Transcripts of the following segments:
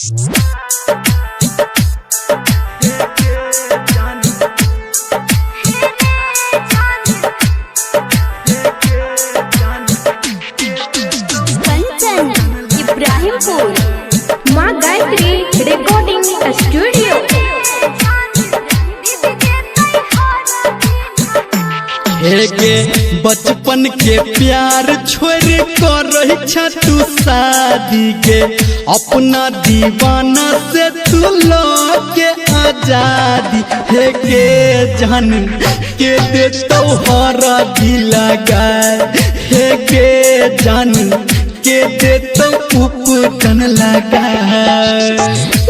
कंचन इब्राहिमपुर माँ Gayatri recording studio. हेगे बचपन के प्यार छोड़ कर तू शादी के अपना दीवाना से तू के आजादी। हेगे जान के दे तोहरा दिल गाय। हेगे जान के दे तो उपटन लगा।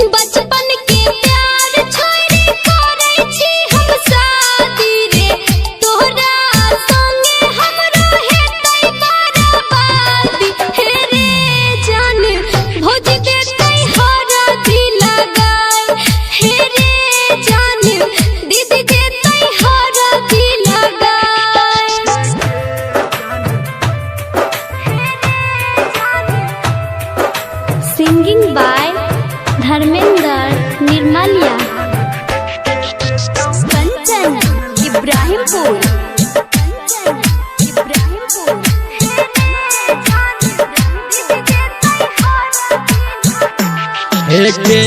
बचपन के प्यार छोड़ी करे छी हम शादी रे तोहरा संगे हमरो हेतै बर्बादी। हे रे जान भोज देतै हरा दिल गाय। हे रे जान दीदी देतै हरा दिल गाय। Singing by Dharmendra Nirmaliya. कंचन इब्राहिमपुर। हेगे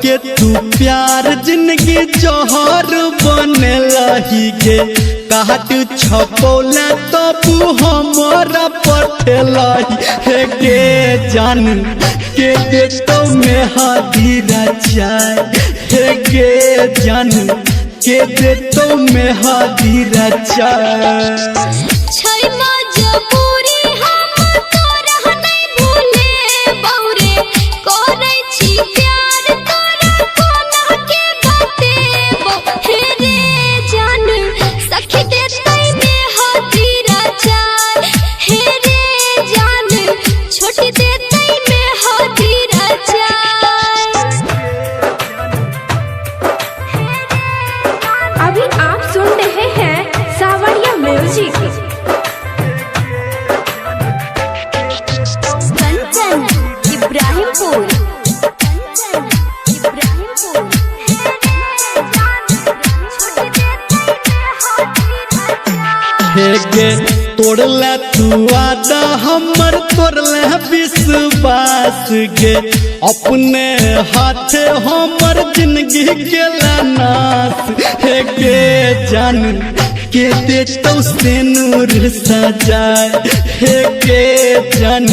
के तू प्यार जिंदगी जहर बने लही गे। काट छपौला तबू हमारा पठेलही। हेगे जान के दे तो में हादीरा चाय। हेगे जान के दे तो में हादीरा चाय। छै मजबूरी हम तोरा नहीं भूले बौरे करै छी प्यार तोरा कोना के बतेबो। हे रे जान सखी देतै में हादीरा चाय। हे रे जान छोटी देतै में हादीरा चाय। अभी आप सुन रहे हैं सावरिया म्यूजिक। कंचन इब्राहिमपुर। हेगे तोड़ला तू आदा हमर तोड़ला विश्वास गे। अपने हाथे हमर जिंदगी के नाश। हेगे जान के दे तो से नूर सजाए। हेगे जान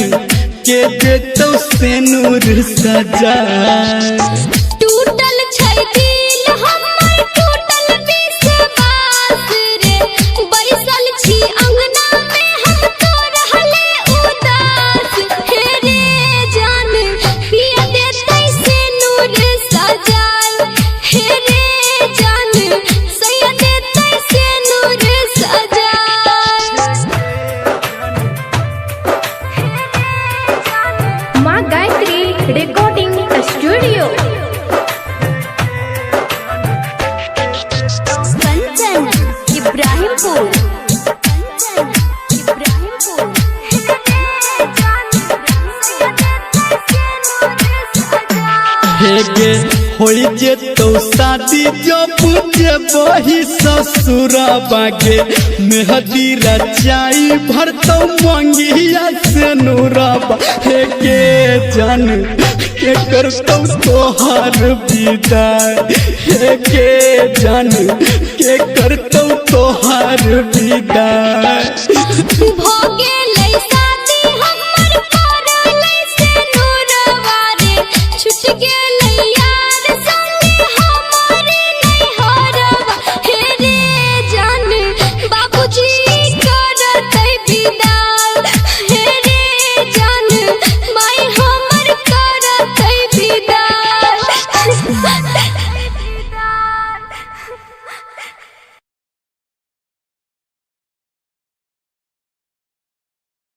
के दे तो से नूर सजाए। टूटल छै दिल हमर टूटल विश्वास रे बैसल छी अंगना में हम तो रहले उदास। हे रे जान पिया देतै से नूर सजाल। हे रे जान सैया देतै से नूर सजाल। माँ गायत्री रिकॉर्डिंग स्टूडियो। कंचन इब्राहिमपुर। हेगे होई जे तो शादी जब जे बही ससुरा बागे। मेहदी रचाई भर तो मंगिया से नूराबा। हेगे जान के कर तो तोहार विदाई। हेगे जान के कर तो तोहार विदाई। भोगे